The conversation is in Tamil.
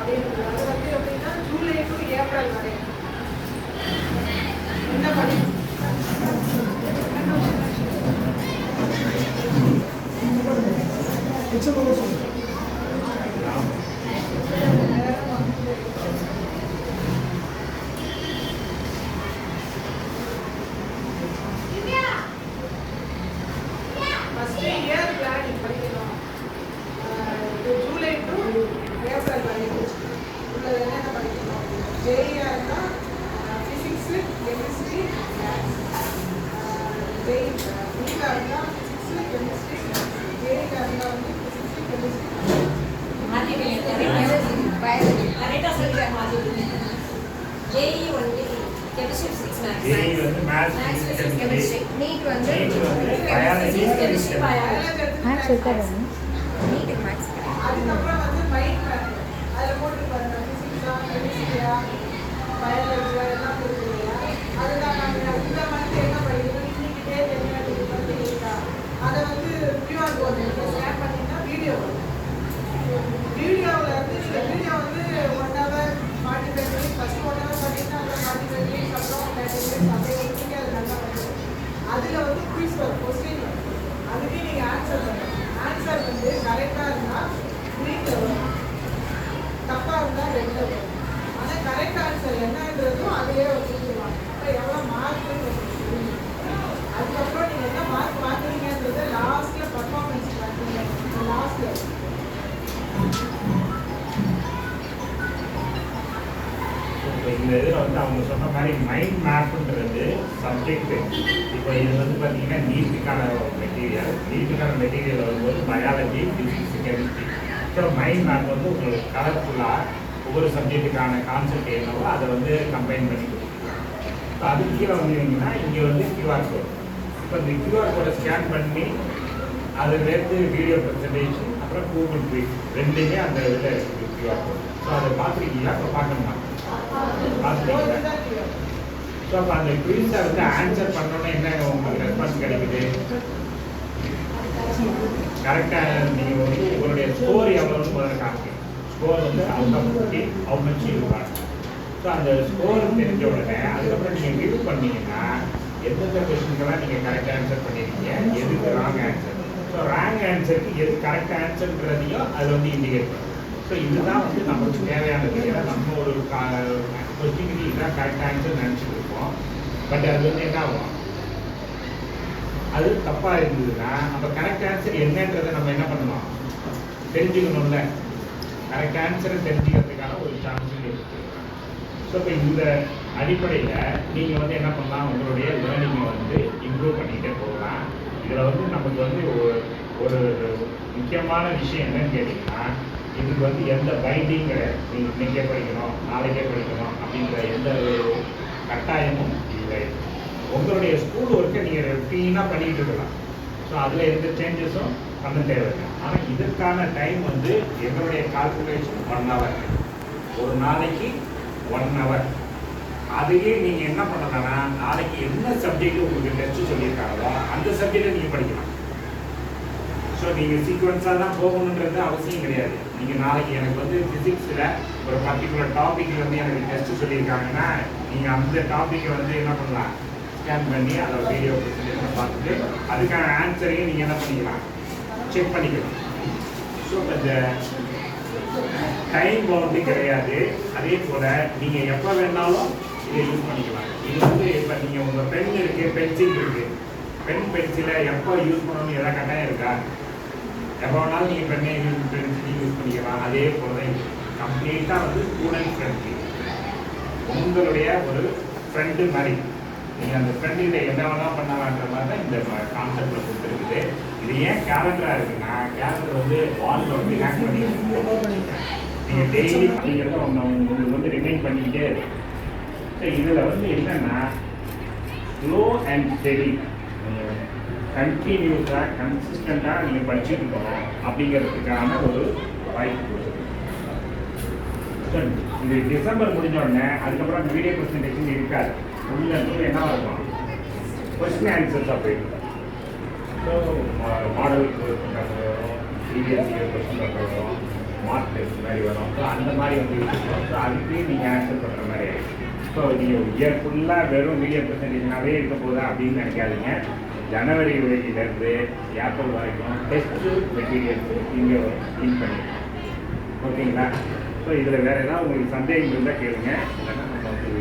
அப்படின்றது. அது வந்து எப்படின்னா ஜூலை டு ஏப்ரல் வரை என்ன படி ஃபர்ஸ்ட் இயர் பிளானிங் படிக்கணும். ஜூலை டு ஏப்ரல் வரைக்கும் உள்ளது என்னென்ன படிக்கணும். ஜேஇஆர் இருந்தால் ஃபிசிக்ஸு, கெமிஸ்ட்ரி, மேத்ஸ். ஜேஇ நீட்டாக இருந்தால் ஃபிசிக்ஸு, கெமிஸ்ட்ரி, ஜேஇஆர் இருந்தால் வந்து ஃபிசிக்ஸு, கெமிஸ்ட்ரி, கரெக்டாக சொல்லிடுறேன். JEE only chemistry, physics, maths, physics, chemistry. NEET வந்து பயாலஜி, கெமிஸ்ட்ரி, மேத்ஸ் இருக்காது. NEET maths. அதுக்கப்புறம் வந்து மைண்ட் மேப் அதில் போட்டு பாருங்க. ஃபிசிக்ஸா, கெமிஸ்ட்ரியா, பயாலஜியா எல்லாம் இருக்கு இல்லையா. அதுதான் நாங்கள் இந்த மந்த் என்ன படிக்கணும், இன்னைக்கு டேட் என்ன வந்து இருக்கா அதை வந்து கியூஆர் கோட் ஸ்கேன் பண்ணிங்கன்னா வீடியோ வரும். வீடியோவில் வந்து நீங்கள் வீடியோ வந்து 1 hour 45 minutes ஃபஸ்ட்டு 1 hour பண்ணிங்கன்னா அப்புறம் 45 minutes அப்புறம் 30 minutes அப்படியே ஒன்றுமே அது நல்லா வந்து அதில் வந்து குயிஸ் வரும், கொஸ்டின் வரும். அதுக்கு நீங்கள் ஆன்சர் பண்ணணும். ஆன்சர் வந்து கரெக்டாக இருந்தால் க்ரீனில் வரும், தப்பாக இருந்தால் ரெட்டில் வரும். ஆனால் கரெக்ட் ஆன்சர் என்னன்றதும் அதிலே சொல்லுவாங்க. அப்போ எவ்வளோ மார்க்குன்னு தெரியும். அதுக்கப்புறம் நீங்கள் என்ன மார்க் வாங்குறீங்கன்றது லாஸ்ட்டில் பர்ஃபார்மன்ஸ் பார்த்தீங்க. லாஸ்ட்டில் இந்த இதில் வந்து அவங்க சொன்ன மாதிரி மைண்ட் மேப்புன்றது சப்ஜெக்ட். இப்போ இது வந்து பார்த்தீங்கன்னா நீட்டுக்கான மெட்டீரியல் வரும்போது பயாலஜி, ஃபிசிக்ஸ், கெமிஸ்ட்ரி. அப்புறம் மைண்ட் மேப் வந்து உங்களுக்கு கலர்ஃபுல்லாக ஒவ்வொரு சப்ஜெக்ட்டுக்கான கான்செப்ட் என்னவோ அதை வந்து கம்பைன் பண்ணி கொடுத்துருக்காங்க. இப்போ அது கீழே வந்தீங்கன்னா இங்கே வந்து கியூஆர் கோட். இப்போ இந்த கியூஆர் கோடை ஸ்கேன் பண்ணி அதுலேருந்து வீடியோ ப்ரெசன்டேஷன் அப்புறம் கூகுள் குவிஸ் ரெண்டுமே அந்த இதில் இருக்குது கியூஆர் கோட். ஸோ அதை பார்த்துருக்கீங்களா? இப்போ பார்க்கணுமா? பார்த்துருக்கீங்களா? ஸோ அப்போ அந்த குவிஸை வந்து ஆன்சர் பண்ணோன்னா என்ன உங்களுக்கு ரெஸ்பான்ஸ் கிடைக்குது? கரெக்டாக நீங்கள் வந்து உங்களுடைய ஸ்கோர் எவ்வளோன்னு முதல்ல காமிக்கணும். ஸ்கோர் வந்து out of 50 how much you what. So அந்த ஸ்கோர் தெரிஞ்ச உடனே அதுக்கப்புறம் நீங்கள் ரிவ்யூ பண்ணீங்கன்னா எந்தெந்த கொஸ்டின்கெல்லாம் நீங்கள் கரெக்டாக ஆன்சர் பண்ணியிருக்கீங்க, எதுக்கு ராங் ஆன்சர். ஸோ ராங் ஆன்சருக்கு எது கரெக்ட் ஆன்சர்ன்றதையும் அது வந்து இண்டிகேட் பண்ணும். ஸோ இதுதான் வந்து நமக்கு தேவையானது. ஏன்னா நம்ம ஒரு கொஸ்டினுக்கு இதுதான் கரெக்ட் ஆன்சர் நினச்சிட்டு இருப்போம். பட் அது வந்து என்ன ஆகும், அது தப்பாக இருந்ததுன்னா நம்ம கரெக்ட் ஆன்சர் என்னன்றதை நம்ம என்ன பண்ணணும், தெரிஞ்சுக்கணும்ல. கரெக்ட் ஆன்சரை தெரிஞ்சுக்கிறதுக்கான ஒரு சான்ஸ் இருக்குது. ஸோ இப்போ இந்த அடிப்படையில் நீங்கள் வந்து என்ன பண்ணலாம், உங்களுடைய லேர்னிங்கை வந்து இம்ப்ரூவ் பண்ணிகிட்டே போகலாம். இதில் வந்து நமக்கு வந்து ஒரு முக்கியமான விஷயம் என்னன்னு கேட்டிங்கன்னா, இதுக்கு வந்து எந்த பைண்டிங் கிடையாது. நீங்கள் இன்றைக்கே படிக்கணும், நாளைக்கே படிக்கணும் அப்படின்ற எந்த ஒரு கட்டாயமும் இல்லை. உங்களுடைய ஸ்கூல் ஒர்க்கை நீங்கள் ரொட்டீனாக பண்ணிகிட்டு இருக்கலாம். ஸோ அதில் எந்த சேஞ்சஸும் பண்ண தேவையில்லை. ஆனால் இதற்கான டைம் வந்து எங்களுடைய கால்குலேஷன் 1 hour. ஒரு நாளைக்கு 1 hour. அதையே நீங்கள் என்ன பண்ணலாம்னா, நாளைக்கு என்ன சப்ஜெக்ட் உங்களுக்கு டெஸ்ட்டு சொல்லியிருக்காங்களோ அந்த சப்ஜெக்டை நீங்கள் படிக்கலாம். ஸோ நீங்கள் சீக்வன்ஸாக தான் போகணுன்றது அவசியம் கிடையாது. நீங்கள் நாளைக்கு எனக்கு வந்து ஃபிசிக்ஸில் ஒரு பர்டிகுலர் டாப்பிக்கில் வந்து எனக்கு டெஸ்ட்டு சொல்லியிருக்காங்கன்னா நீங்கள் அந்த டாப்பிக்கை வந்து என்ன பண்ணலாம், ஸ்கேன் பண்ணி அதை வீடியோ ப்ரெசன்டேஷன் பார்த்துட்டு அதுக்கான ஆன்சரையும் நீங்கள் என்ன பண்ணிக்கலாம், செக் பண்ணிக்கலாம். ஸோ இந்த டைம் பவுண்டு கிடையாது. அதே போல் நீங்கள் எப்போ வேணாலும் இதை யூஸ் பண்ணிக்கலாம். இது வந்து இப்போ நீங்கள் உங்கள் பென் இருக்குது, பென்சில் இருக்குது. பென்சிலை எப்போ யூஸ் பண்ணணும்னு எதாவது கட்டாயம் இருக்கா? எப்போ வேணாலும் நீங்கள் பென்சில் யூஸ் பண்ணிக்கலாம். அதே போல் தான் கம்ப்ளீட்டாக வந்து ஸ்டூடெண்ட் ஃப்ரெண்ட்லி, உங்களுடைய ஒரு ஃப்ரெண்டு மாதிரி. நீங்கள் அந்த ஃப்ரெண்டுகிட்ட என்ன வேணால் பண்ணலான்ற மாதிரி தான் இந்த கான்செப்டில் கொடுத்துருக்குது. இது ஏன் கேலண்டராக இருக்குன்னா, கேலண்டர் வந்து வாலில் வந்து ஹேக் பண்ணி நீங்கள் டெய்லி அப்படிங்கிறத உங்களுக்கு வந்து ரிமைண்ட் பண்ணிக்கிட்டே இருக்கும். ஸோ இதில் வந்து என்னென்னா ஸ்லோ அண்ட் ஸ்டெடி, கண்டினியூஸாக கன்சிஸ்டண்ட்டாக நீங்கள் படிச்சுட்டு இருக்கணும் அப்படிங்கிறதுக்கான ஒரு வாய்ப்பு கொடுக்குது. இது டிசம்பர் முடிஞ்ச உடனே அதுக்கப்புறம் அந்த வீடியோ ப்ரெசன்டேஷன் இருக்காது. உள்ள என்ன இருக்கும், கொஸ்டின் ஆன்சர்ஸாக போயிட்டு. ஸோ மாடல் கொஸ்டின் பேப்பர் வரும், சிபிஎஸ்சி கொஸ்டின் பேப்பர் வரும், மார்க் டெஸ்ட் மாதிரி வரும். ஸோ அந்த மாதிரி வந்து இருக்கும். ஸோ அதுக்கு நீங்கள் ஆன்சர் பண்ணுற மாதிரி ஆகிடும். ஸோ நீங்கள் இயர் ஃபுல்லாக வெறும் மீடியம் பர்சன்டேஜ்னாவே இருக்க போதா அப்படின்னு நினைக்காதீங்க. ஜனவரி வெளியிலேருந்து ஏப்ரல் வரைக்கும் டெஸ்ட்டு மெட்டீரியல்ஸு இங்கே லிங்க் பண்ணிடுவோம். ஓகேங்களா? ஸோ இதில் வேறு ஏதாவது உங்களுக்கு சந்தேகம் இருந்தால் கேளுங்க. இல்லைன்னா நம்ம வந்து